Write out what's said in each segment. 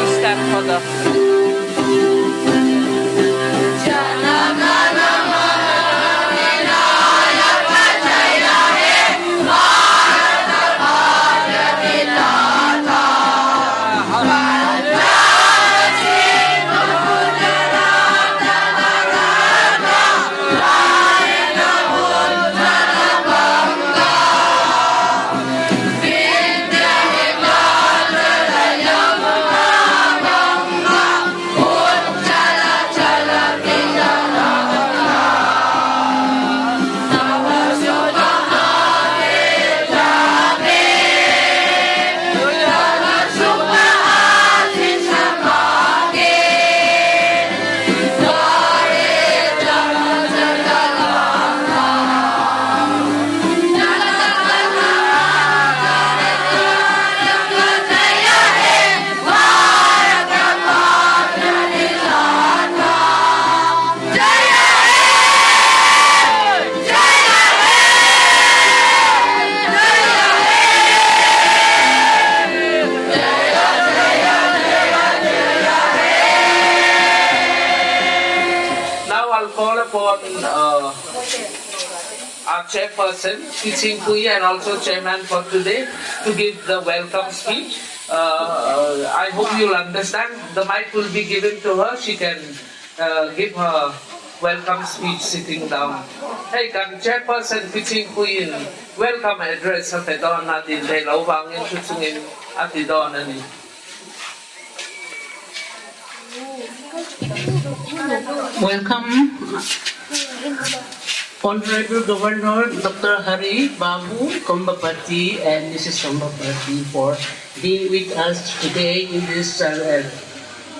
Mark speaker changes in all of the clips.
Speaker 1: you stand for the... Our chairperson, Teaching Kui, and also chairman for today, to give the welcome speech. I hope you'll understand. The mic will be given to her. She can give her welcome speech sitting down. Hey, chairperson Teaching Kui, welcome address sa Tedon natin dahil awangin susungin at Tedon ani.
Speaker 2: Welcome, Honorable Governor Dr. Hari Babu Kombapati and Mrs. Kombapati for being with us today in this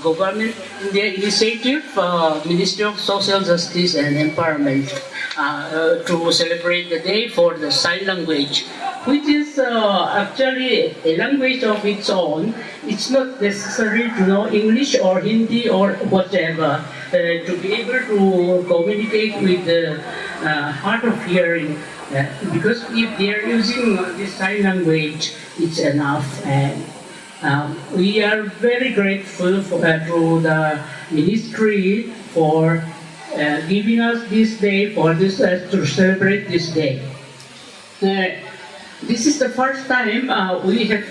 Speaker 2: government initiative, Ministry of Social Justice and Empowerment, to celebrate the day for the sign language, which is actually a language of its own. It's not necessary to know English or Hindi or whatever to be able to communicate with the hard of hearing, because if they are using this sign language, it's enough. And we are very grateful to the ministry for giving us this day for this to celebrate this day. This is the first time we have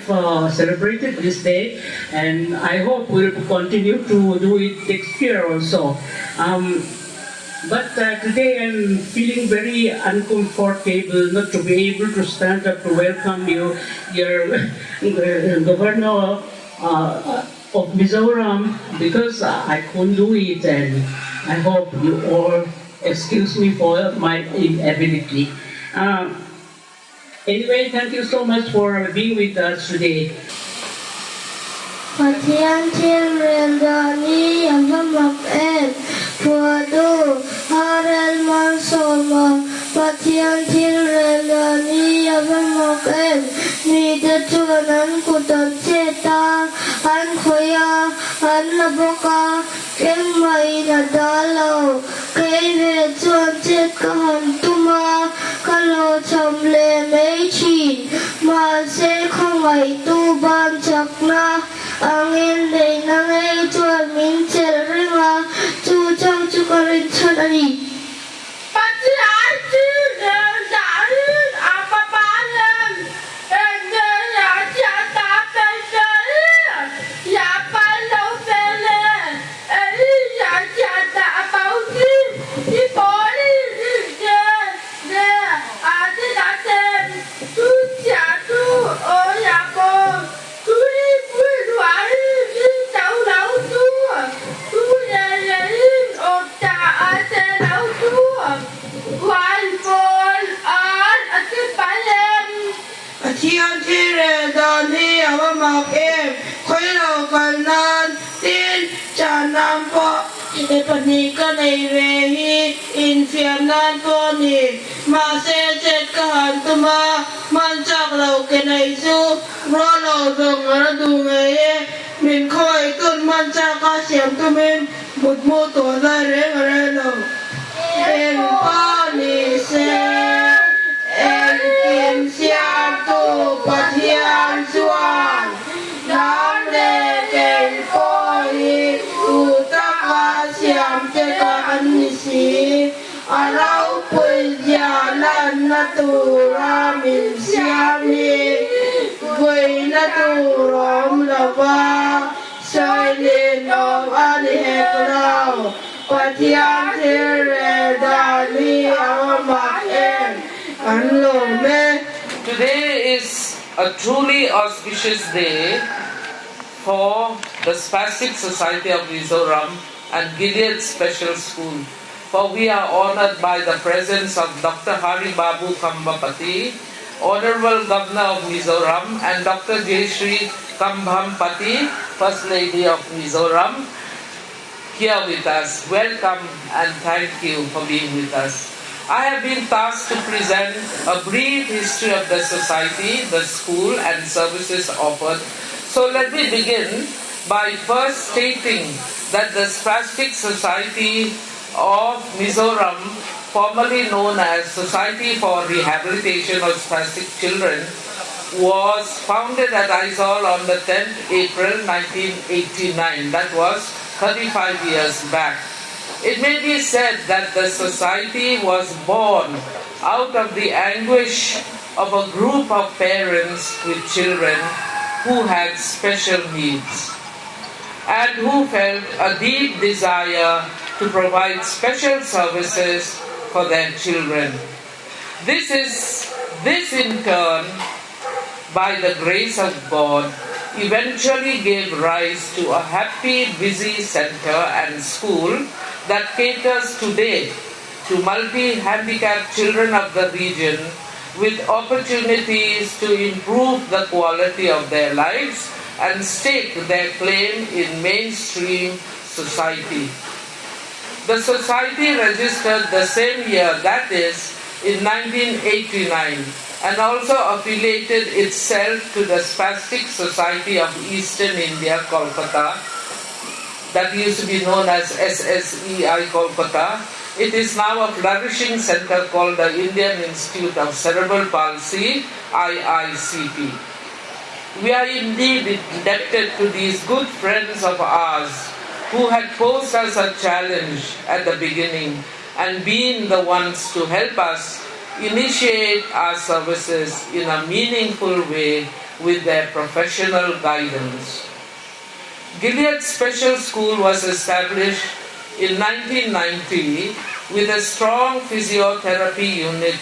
Speaker 2: celebrated this day, and I hope we'll continue to do it next year also. But today I'm feeling very uncomfortable not to be able to stand up to welcome you, your Governor of Mizoram, because I couldn't do it, and I hope you all excuse me for my inability. Anyway, thank you so much for being with us today.
Speaker 3: ขอเทียนเทียนเรียนดานี้ยังสมัครเองผัวดูฮาเรนมันสมาขอเทียนเทียนเรียนดานี้ยังสมัครเองมีแต่ชั่วนั้นกุตันเจตาอันขยาอันนับกาเก่งไม่นาดาลาเกยเวจวนเจตกันตุมาคันโลชมเลไม่ชีมาเซข้างไว้ตู้บ้านจักนาangin day nangai tuan min cerita tu jauh juga rencana pasti ada dan apa panen dan ya jata pelan ya palau pelan ya jata apa sih di poli ada datang tu jatuh oh ya kau Chiang chire dan hi awamak em khoi lo kan nan tin chanam po e pani ka nei ve hi in fiam nan po ni ma se chet ka han tu ma man chak lo ke nei su ro lo dong ar du nge e min khoi kun man chak ka siam tu min mut mu to la re lo en pa ni se en kim siam tu pathian suan nam le ken ko
Speaker 4: na tu ramin siami Gui na tu rom lava Soilin of ani heklau Patiang tere dani amak en Anlome.
Speaker 1: Today is a truly auspicious day for the Spastic Society of Mizoram and Gilead Special School. For we are honored by the presence of Dr. Hari Babu Kambapati, Honorable Governor of Mizoram, and Dr. Jayashree Kambhampati, First Lady of Mizoram, here with us. Welcome and thank you for being with us. I have been tasked to present a brief history of the society, the school, and services offered. So let me begin by first stating that the Spastic Society of Mizoram, formerly known as Society for Rehabilitation of Spastic Children, was founded at Aizawl on the 10th April 1989. That was 35 years back. It may be said that the society was born out of the anguish of a group of parents with children who had special needs and who felt a deep desire to provide special services for their children. This in turn, by the grace of God, eventually gave rise to a happy, busy center and school that caters today to multi-handicapped children of the region with opportunities to improve the quality of their lives and stake their claim in mainstream society. The society registered the same year, that is, in 1989, and also affiliated itself to the Spastic Society of Eastern India, Kolkata, that used to be known as SSEI Kolkata. It is now a flourishing center called the Indian Institute of Cerebral Palsy, IICP. We are indeed indebted to these good friends of ours who had posed us a challenge at the beginning and been the ones to help us initiate our services in a meaningful way with their professional guidance. Gilead Special School was established in 1990 with a strong physiotherapy unit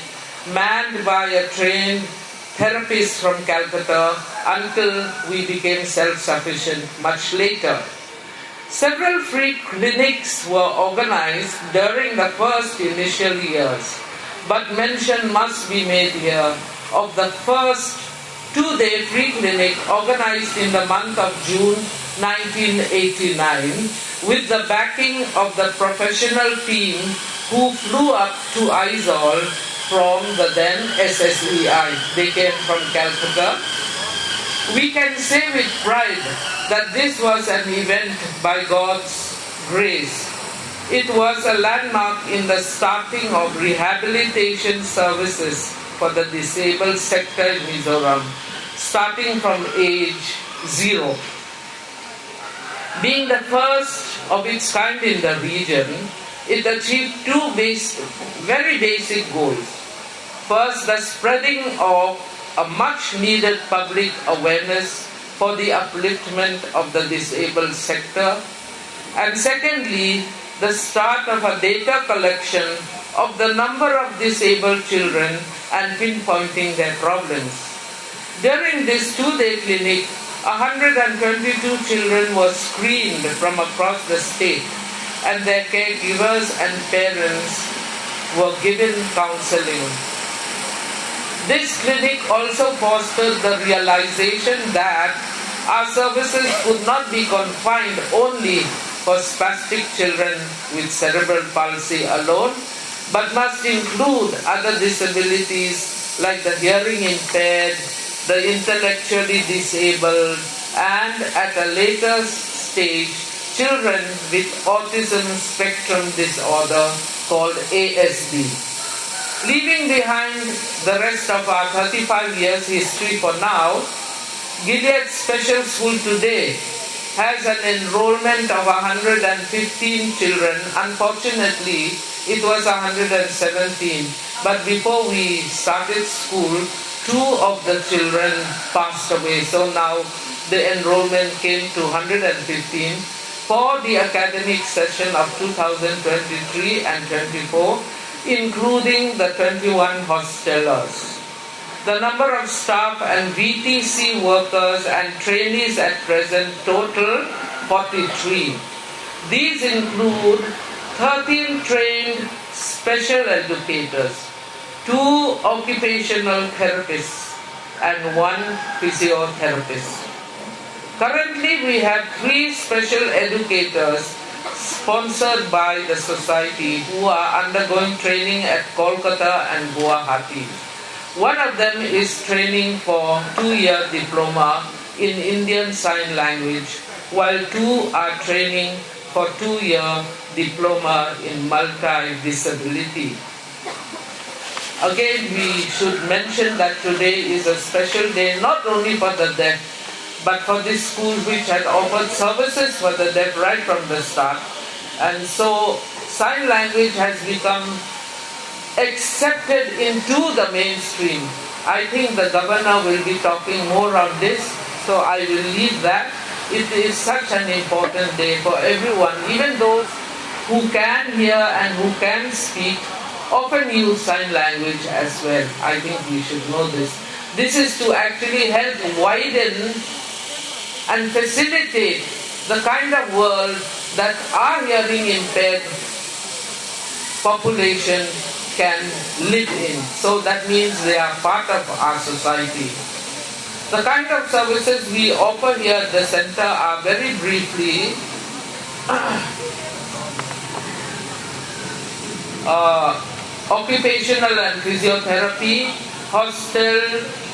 Speaker 1: manned by a trained therapist from Calcutta until we became self-sufficient much later. Several free clinics were organized during the first initial years, but mention must be made here of the first two-day free clinic organized in the month of June 1989 with the backing of the professional team who flew up to Aizawl from the then SSEI. They came from Calcutta. We can say with pride that this was an event by God's grace. It was a landmark in the starting of rehabilitation services for the disabled sector in Mizoram, starting from age 0. Being the first of its kind in the region, it achieved two very basic goals. First, the spreading of a much-needed public awareness for the upliftment of the disabled sector, and secondly, the start of a data collection of the number of disabled children and pinpointing their problems. During this two-day clinic, 122 children were screened from across the state, and their caregivers and parents were given counseling. This clinic also fostered the realization that our services could not be confined only for spastic children with cerebral palsy alone, but must include other disabilities like the hearing impaired, the intellectually disabled, and at a later stage, children with autism spectrum disorder called ASD. Leaving behind the rest of our 35 years history for now, Gilead Special School today has an enrollment of 115 children. Unfortunately, it was 117. But before we started school, 2 of the children passed away. So now the enrollment came to 115 for the academic session of 2023 and 24, including the 21 hostelers. The number of staff and VTC workers and trainees at present total 43. These include 13 trained special educators, 2 occupational therapists, and 1 physiotherapist. Currently, we have 3 special educators sponsored by the society who are undergoing training at Kolkata and Guwahati. One of them is training for 2-year diploma in Indian Sign Language, while 2 are training for 2-year diploma in multi-disability. Again, we should mention that today is a special day not only for the deaf, but for this school which had offered services for the deaf right from the start. And so sign language has become accepted into the mainstream. I think the governor will be talking more on this, so I will leave that. It is such an important day for everyone, even those who can hear and who can speak often use sign language as well. I think we should know this. This is to actually help widen and facilitate the kind of world that our hearing impaired population can live in. So that means they are part of our society. The kind of services we offer here at the center are very briefly occupational and physiotherapy, hostel,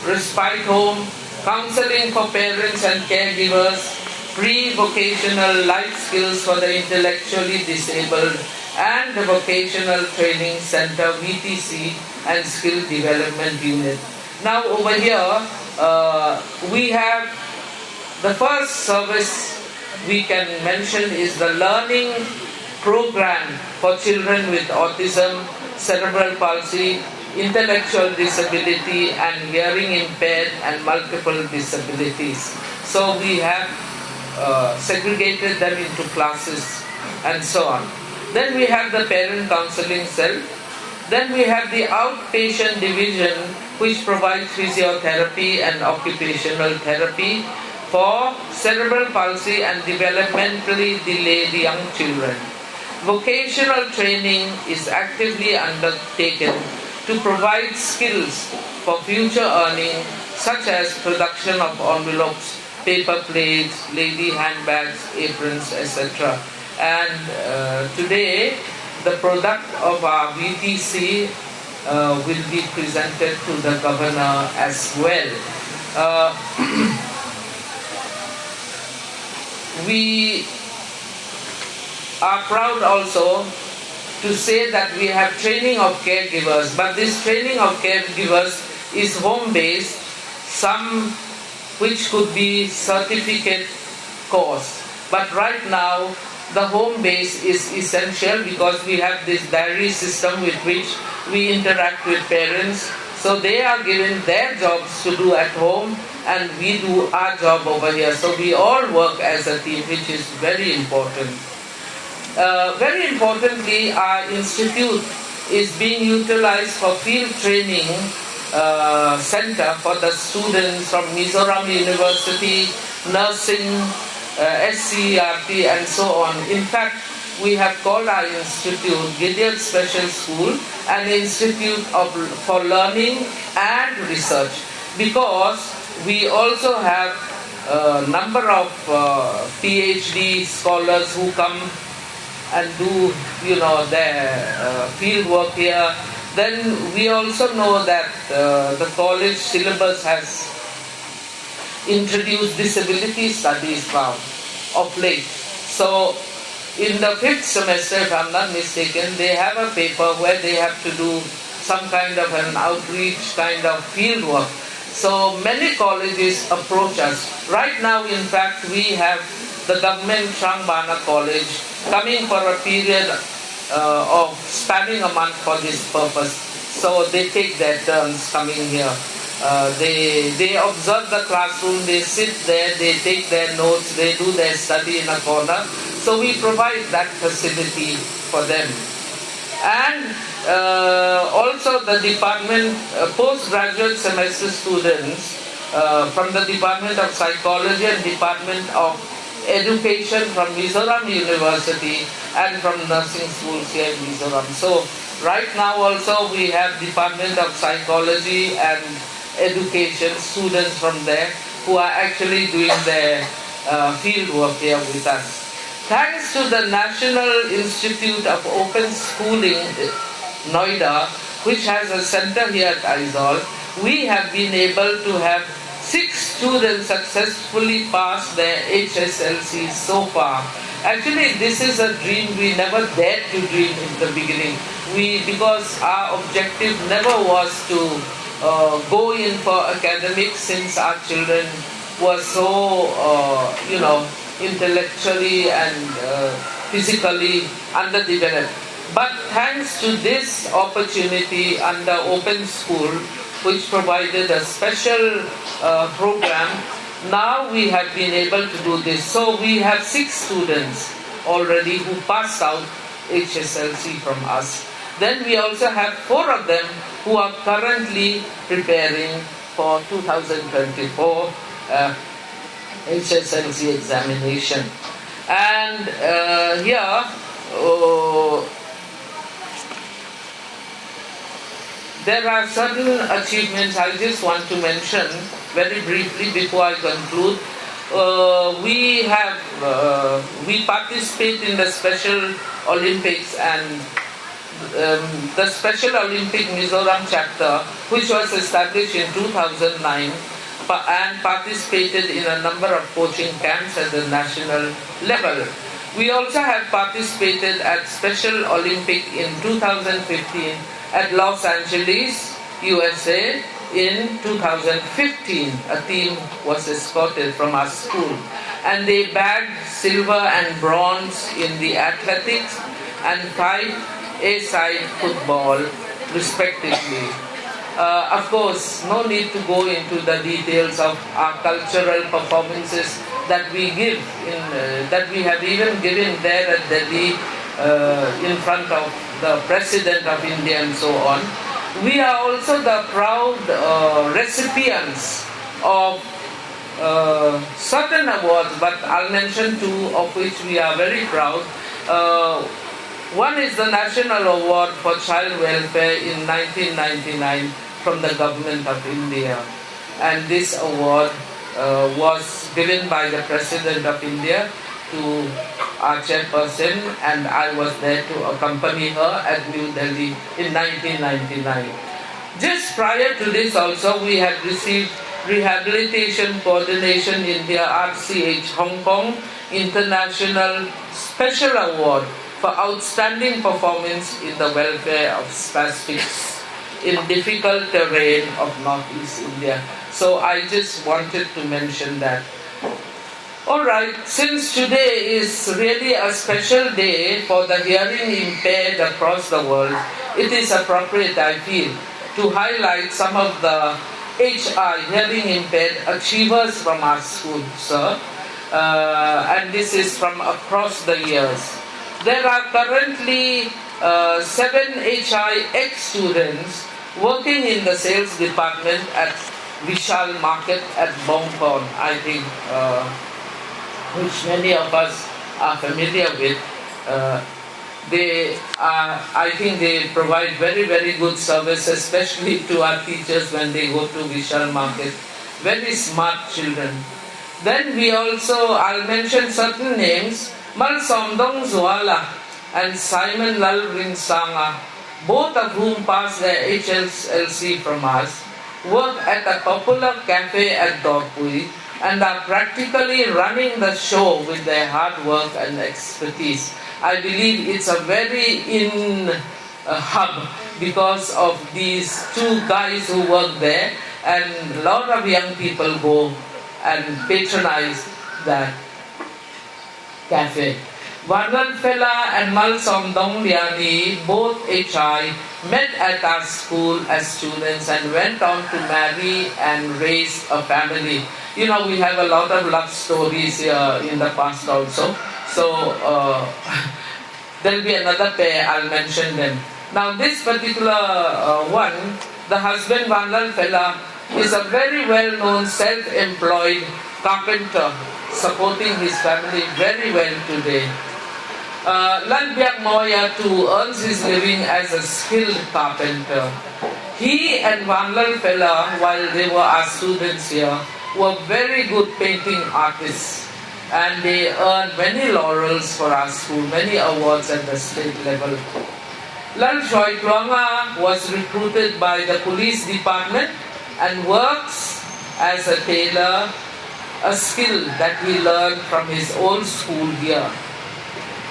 Speaker 1: respite home, counseling for parents and caregivers, pre-vocational life skills for the intellectually disabled, and the Vocational Training Center VTC and Skill Development Unit. Now over here, we have the first service we can mention is the learning program for children with autism, cerebral palsy, intellectual disability, and hearing impaired and multiple disabilities. So we have segregated them into classes and so on. Then we have the parent counseling cell. Then we have the outpatient division, which provides physiotherapy and occupational therapy for cerebral palsy and developmentally delayed young children. Vocational training is actively undertaken to provide skills for future earning, such as production of envelopes, paper plates, lady handbags, aprons, etc. And today, the product of our VTC will be presented to the governor as well. We are proud also to say that we have training of caregivers, but this training of caregivers is home-based, some which could be certificate course. But right now, the home base is essential because we have this diary system with which we interact with parents. So they are given their jobs to do at home and we do our job over here. So we all work as a team, which is very important. Very importantly, our institute is being utilized for field training center for the students from Mizoram University, nursing, SCERT and so on. In fact, we have called our institute Gilead Special School an institute for learning and research, because we also have a number of PhD scholars who come and do, their field work here. Then we also know that the college syllabus has introduced disability studies now of late. So in the 5th semester, if I'm not mistaken, they have a paper where they have to do some kind of an outreach kind of field work. So many colleges approach us. Right now, in fact, we have the government Shangbana College coming for a period of spanning a month for this purpose. So they take their turns coming here. They observe the classroom, they sit there, they take their notes, they do their study in a corner. So we provide that facility for them. And also the department, postgraduate semester students from the Department of Psychology and Department of Education from Mizoram University and from nursing schools here in Mizoram. So right now also we have Department of Psychology and Education students from there who are actually doing their field work here with us. Thanks to the National Institute of Open Schooling, Noida, which has a center here at Aizawl, we have been able to have 6 students successfully pass their HSLC so far. Actually, this is a dream we never dared to dream in the beginning. Because our objective never was to go in for academics, since our children were so, intellectually and physically underdeveloped. But thanks to this opportunity under Open School, which provided a special program, now we have been able to do this. So we have 6 students already who passed out HSLC from us. Then we also have 4 of them who are currently preparing for 2024 HSLC examination. And here, there are certain achievements I just want to mention very briefly before I conclude. We participate in the Special Olympics, and the Special Olympic Mizoram chapter, which was established in 2009, and participated in a number of coaching camps at the national level. We also have participated at Special Olympic in 2015 at Los Angeles, USA. In 2015, a team was escorted from our school, and they bagged silver and bronze in the athletics and 5 A-side football, respectively. Of course, no need to go into the details of our cultural performances that we give, that we have even given there at Delhi in front of the President of India and so on. We are also the proud recipients of certain awards, but I'll mention 2 of which we are very proud. One is the National Award for Child Welfare in 1999 from the Government of India. And this award was given by the President of India to our chairperson, and I was there to accompany her at New Delhi in 1999. Just prior to this also, we had received Rehabilitation Coordination India RCH Hong Kong International Special Award for outstanding performance in the welfare of spastics in difficult terrain of Northeast India. So I just wanted to mention that. Alright, since today is really a special day for the hearing impaired across the world, it is appropriate, I feel, to highlight some of the HI, hearing impaired achievers from our school, sir. And this is from across the years. There are currently 7 HI ex-students working in the sales department at Vishal Market at Bongkon, I think, which many of us are familiar with. I think they provide very, very good service, especially to our teachers when they go to Vishal Market. Very smart children. Then we also, I'll mention certain names, Mal Somdong Zwala and Simon Lal Rinsanga, both of whom passed their HSLC from us, work at a popular cafe at Dorpui, and are practically running the show with their hard work and expertise. I believe it's a very in hub because of these 2 guys who work there, and a lot of young people go and patronize that cafe. Vanalfela and Malsom Dongliani, both HI, met at our school as students and went on to marry and raise a family. You know, we have a lot of love stories here in the past also. So, there'll be another pair, I'll mention them. Now, this particular one, the husband Vanalfela is a very well-known self-employed carpenter, supporting his family very well today. Lan Biak Moya too earns his living as a skilled carpenter. He and Van Lal Fella, while they were our students here, were very good painting artists, and they earned many laurels for our school, many awards at the state level. Lal Choi Kluanga was recruited by the police department and works as a tailor, a skill that he learned from his own school here.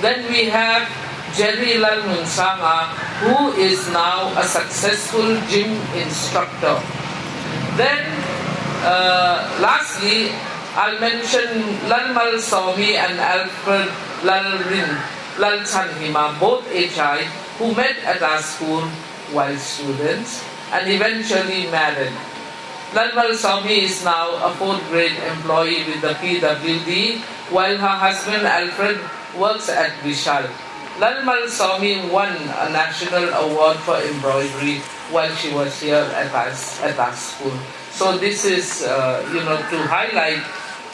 Speaker 1: Then we have Jerry Lal Nunsanga, who is now a successful gym instructor. Then, lastly, I'll mention Lal Mal Somi and Alfred Lal Rin, Lal Chanhima, both HI, who met at our school while students and eventually married. Lal Mal Somi is now a 4th grade employee with the PWD, while her husband Alfred works at Vishal. Lalmal Swami won a national award for embroidery while she was here at our school. So this is, to highlight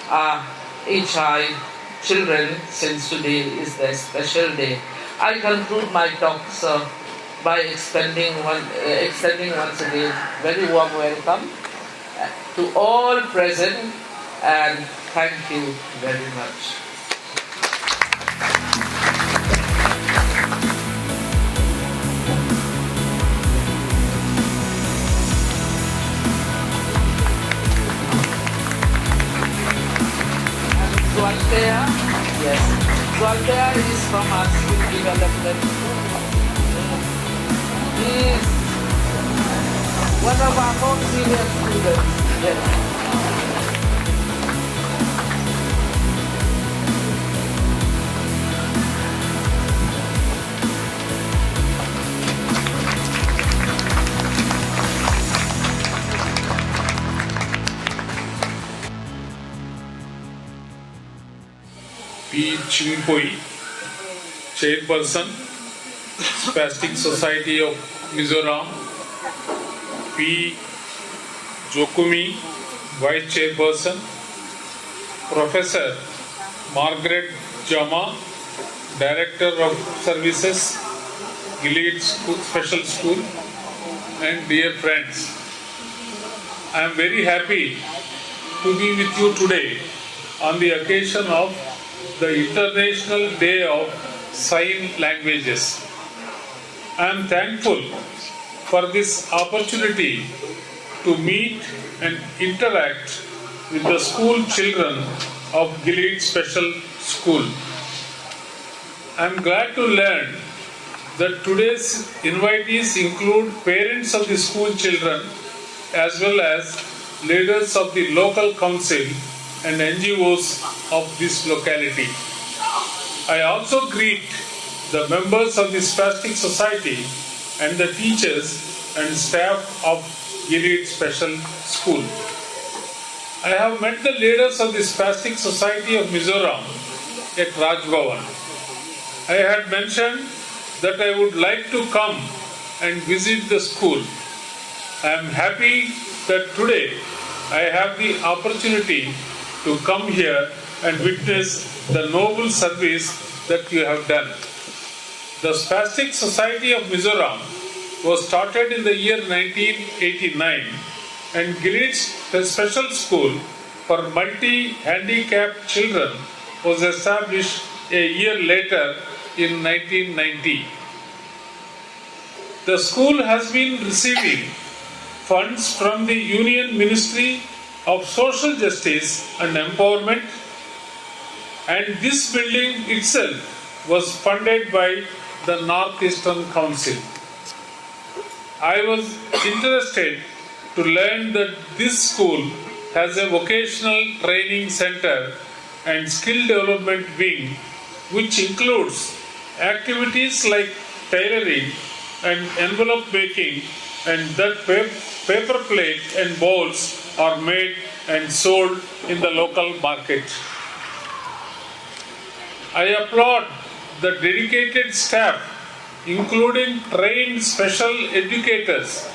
Speaker 1: our HI children, since today is their special day. I conclude my talk, sir, by extending once again very warm welcome to all present, and thank you very much. Swaltea, yes. Swaltea is from our skill development. He is one of our most senior students. Yes.
Speaker 5: P. Chimpoi, Chairperson, Spastic Society of Mizoram. P. Jokumi, Vice Chairperson. Professor Margaret Jama, Director of Services, Gilead Special School, and dear friends, I am very happy to be with you today on the occasion of the International Day of Sign Languages. I am thankful for this opportunity to meet and interact with the school children of Gilead Special School. I am glad to learn that today's invitees include parents of the school children as well as leaders of the local council and NGOs of this locality. I also greet the members of the Spastic Society and the teachers and staff of Gilead Special School. I have met the leaders of the Spastic Society of Mizoram at Raj Bhavan. I had mentioned that I would like to come and visit the school. I am happy that today I have the opportunity to come here and witness the noble service that you have done. The Spastic Society of Mizoram was started in the year 1989, and Gilead Special School for multi-handicapped children was established a year later in 1990. The school has been receiving funds from the Union Ministry of Social Justice and Empowerment, and this building itself was funded by the Northeastern Council. I was interested to learn that this school has a vocational training center and skill development wing which includes activities like tailoring and envelope making, and that paper plate and bowls are made and sold in the local market. I applaud the dedicated staff, including trained special educators,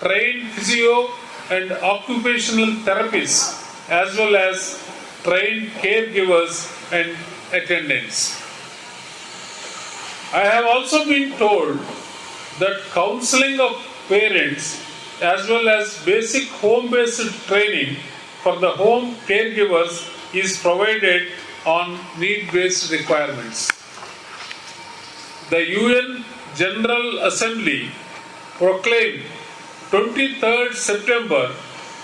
Speaker 5: trained physio and occupational therapists, as well as trained caregivers and attendants. I have also been told that counseling of parents as well as basic home-based training for the home caregivers is provided on need-based requirements. The UN General Assembly proclaimed 23rd September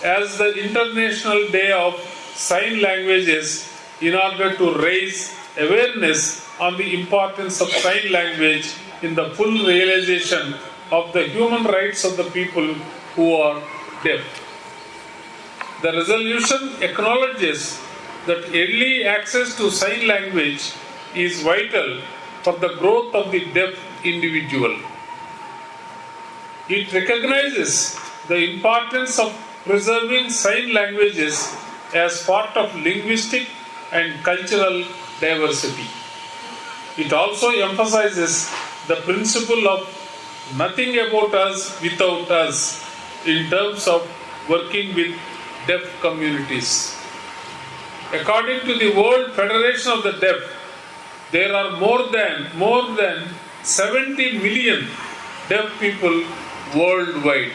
Speaker 5: as the International Day of Sign Languages in order to raise awareness on the importance of sign language in the full realization of the human rights of the people who are deaf. The resolution acknowledges that early access to sign language is vital for the growth of the deaf individual. It recognizes the importance of preserving sign languages as part of linguistic and cultural diversity. It also emphasizes the principle of nothing about us without us in terms of working with deaf communities. According to the World Federation of the Deaf, there are more than 70 million deaf people worldwide.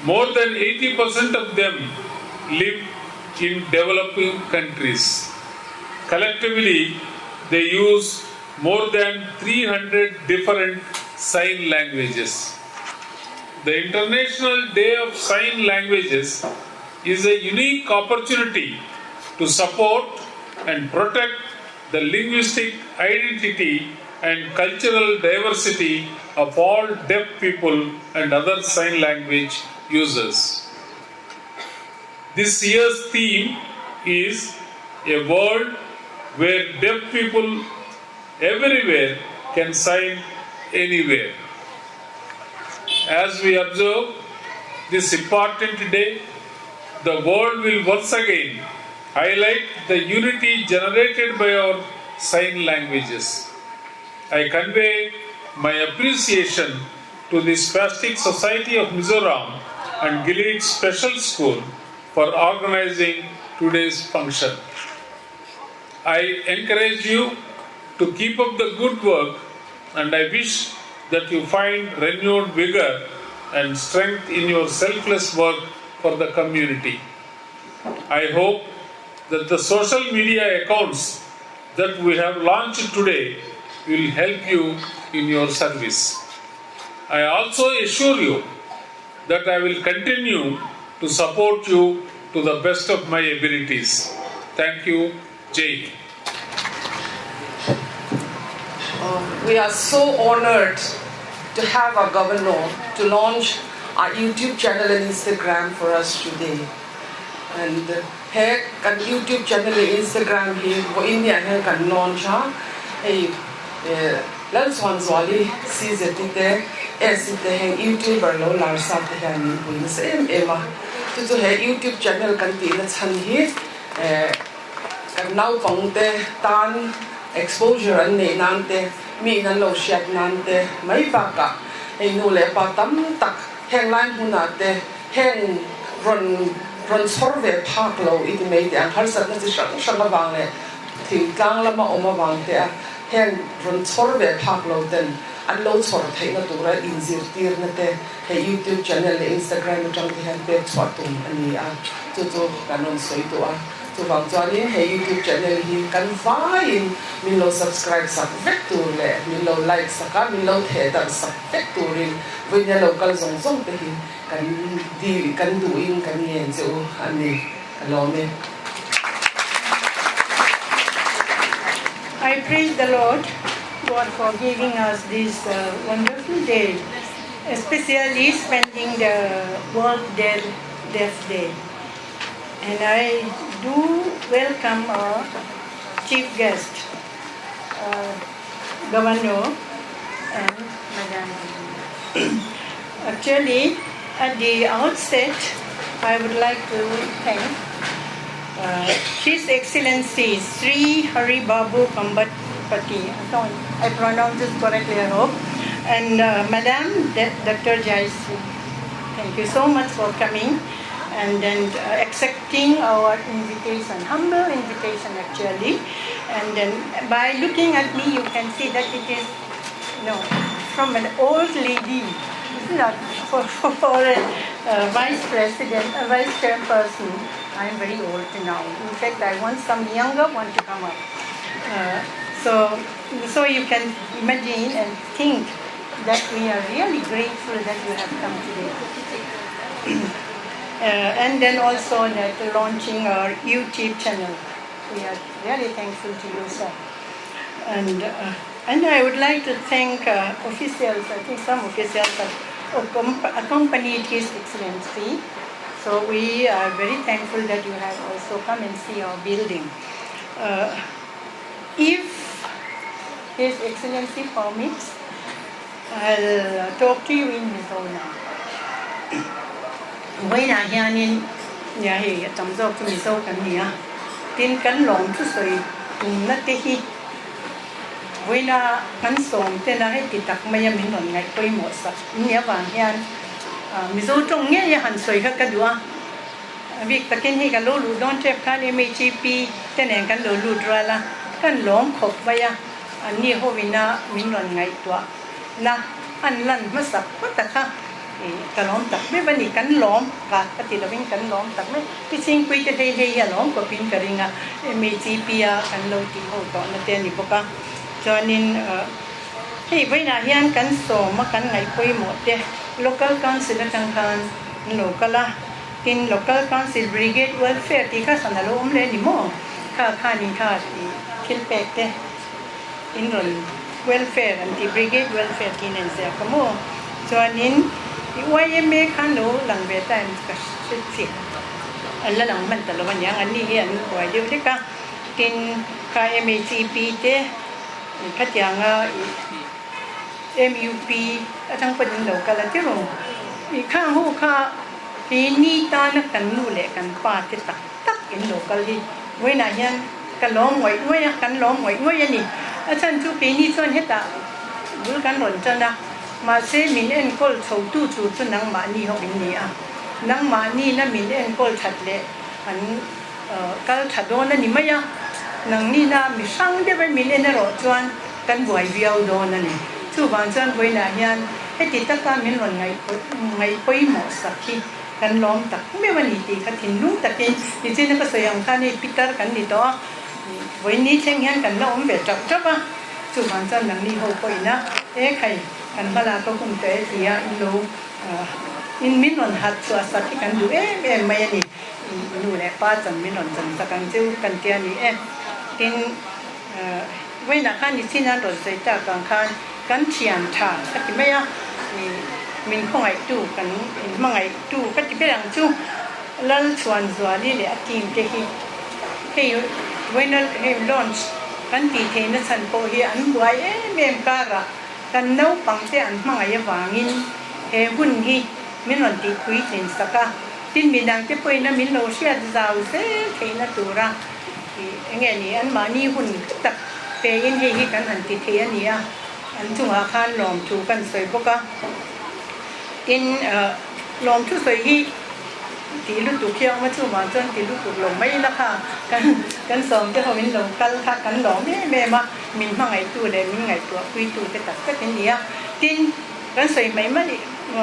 Speaker 5: More than 80% of them live in developing countries. Collectively, they use more than 300 different sign languages. The International Day of Sign Languages is a unique opportunity to support and protect the linguistic identity and cultural diversity of all deaf people and other sign language users. This year's theme is a world where deaf people everywhere can sign anywhere. As we observe this important day, the world will once again highlight the unity generated by our sign languages. I convey my appreciation to the Spastic Society of Mizoram and Gilead Special School for organizing today's function. I encourage you to keep up the good work, and I wish that you find renewed vigor and strength in your selfless work for the community. I hope that the social media accounts that we have launched today will help you in your service. I also assure you that I will continue to support you to the best of my abilities. Thank you. Jai.
Speaker 6: We are so honored to have our governor to launch our YouTube channel and Instagram for us today. And here, kan YouTube channel and Instagram here, wo India here kan launch ha. Lal swan zwali season tite, site heng YouTuber lo lar sa te han ni pun sa ema. Tu he YouTube channel kan ti na chan hi, kan nau pang te tan exposure an ne nan te mi nan lo shat nan te mai ba ka ei nu le pa tam tak heng lai huna te heng ron sorve phak lo it mai te an har sat na chi sang sang bang le thing tlang lama oma bang te heng ron sorve phak lo ten an lo chor thai na tura inzir tir na te he YouTube channel le Instagram atang te han pe chwa tum ani a chu kanon soi to a tu bang chuanin he YouTube channel hi kan vain min lo subscribe sak vek tur le min lo like saka min lo the dar sak vek turin voina local zong te hi kan di kan du in kan yen chu ani kalome.
Speaker 7: I praise the Lord God for giving us this wonderful day, especially spending the World Deaf Day. And I do welcome our chief guest, Governor and Madam. Actually, at the outset, I would like to thank His Excellency Sri Hari Babu Kambapati. I pronounce this correctly, I hope. And Madam Dr. Jaisri. Thank you so much for coming and then accepting our invitation, humble invitation actually. And then by looking at me, you can see that it is, from an old lady. It's not for a vice president, a vice chairperson. I'm very old now. In fact, I want some younger one to come up. So you can imagine and think that we are really grateful that you have come today. And then also that launching our YouTube channel. We are very thankful to you, sir. And I would like to thank officials. I think some officials have accompanied His Excellency. So we are very thankful that you have also come and see our building. If His Excellency permits, I'll talk to you in Mizo now. When I hear in Yahi, thumbs up to Mizo can hear. Tin can long to say, not the heat. When I can song, then I had to tuck my yamin on like Poimosa. Never hand Mizo Tong Yahan Soy Hakadua. Vic the Ken Higalulu don't have can MHP, then I can lulu drala, can long cock via a near Hovina Minon Nightwa. Na an lan masak pataka ka lom tak me bani kan lom ka ti loving kan lom tak me ti sing pui te he ya lom ko pin karinga me chi pia kan lo ti ho to na te ni boka chonin hei vai na hian kan so ma kan ngai pui mo te local council tang khan local tin local council brigade welfare ti kha sanalo om le ni mo kha ni kha ti khil pek te in ron welfare and the brigade welfare team and say kamo joinin YMA kano lang beta and kasi alla lang man talawan yang ani yan boy di ka tin ka MHP te katyanga MUP atang padin daw kala tiro ikha ho kha ni ta na kan nu le kan pa te tak in local hi we na yan kalom wai we kan lom wai we ni asan chu pe ni chon heta bul kan ron chana ma se min en kol chou tu chu chu nang ma ni ho bin ni a nang ma ni na min en kol that le an kal thado na ni maya nang ni na mi sang de ba min en ro chuan kan buai viau do na ni chu ban chan boi na hian heti ta ka min ron ngai poi mo sakhi kan lom tak me wani ti ka thin lu takin ni chen ka soyang kha ni pitar kan ni to với ní xem hiện cảnh nó cũng về chọc chốc á, chủ bản thân là đi hậu quỷ na, thế thầy cảnh bà là tôi cũng thế thì in lô in min on hạt chua sạch cái cảnh đủ em mày nè, đủ lẽ ba chân min on chân sạch cảnh chiếu cảnh kia nè em, tin với là khăn đi xin ăn rồi sẽ trả càng khăn cảnh chian thà, cái gì mấy á, mình không ai tu cảnh mà ai tu cái gì biết làm chu, lần xuân xuân đi lẽ tìm cái khi when I launch kan ti the na san po hi an buai mem kara kan no pang te an hmanga ya wangin he hun hi min on ti pui tin saka tin mi dang te poi na min lo sia zau se the na tura nge ni an ma ni hun tak pe in hi kan an ti the ani a an chunga khan lom thu kan soi boka in lom thu soi hi tí lúc tụi kia mà chú mà chân tí lúc tụi lồng mấy là ha căn sòng cho họ mình lồng căn ha căn lồng mẹ mà mình mang ngày tu để mình ngày tu quy tu cái tất cả cái gì á tin căn sợi mấy mà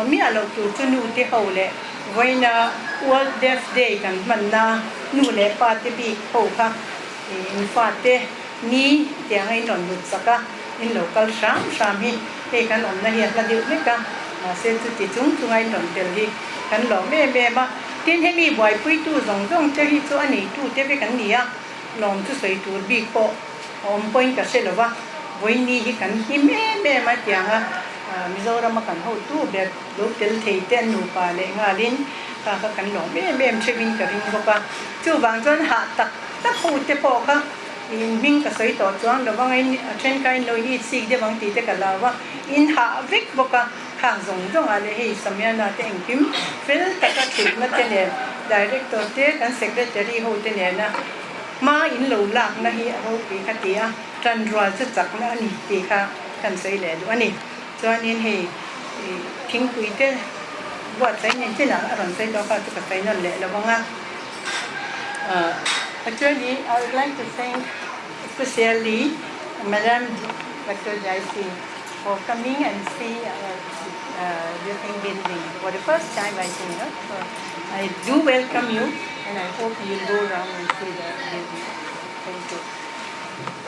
Speaker 7: mi à lồng tu cho nu tí hậu lệ vậy na World Deaf Day căn mình na nu lệ pa tí bị hậu ha in phát té ni tiếng ai nói được sắc á in local sam hi cái căn ông này là điều này cả mà sẽ tu tí chúng ai nói được đi căn lồng mẹ mà tin he mi boy pui tu zong te hi chu ani tu te ve kan nia long tu sei tu bi ko om point ka se lova voi ni hi kan hi me ma tianga Mizoram ma kan ho tu be lo tel thei ten nu pa le nga lin ka kan long me chevin ka ring ko ka chu wang chon ha tak ho te po ka in ming ka soi to chuang lo bang in chen kai no hi sik de bang ti te ka la wa in ha vik boka khang zong zong ale hi samya na te eng kim fel ta ka ti na te ne director te kan secretary ho te ne na ma in lo lak na hi ho pi kha ti a tran rwa chu chak na ni ti kha kan sei le du ani chuan in hi thing pui te wa sai nen chen a ran sai do ka chu ka sai nan le lo bang a actually, I would like to thank especially Madam Dr. Jaisi for coming and see this building for the first time, I think. So I do welcome you, and I hope you'll go around and see the building. Thank you.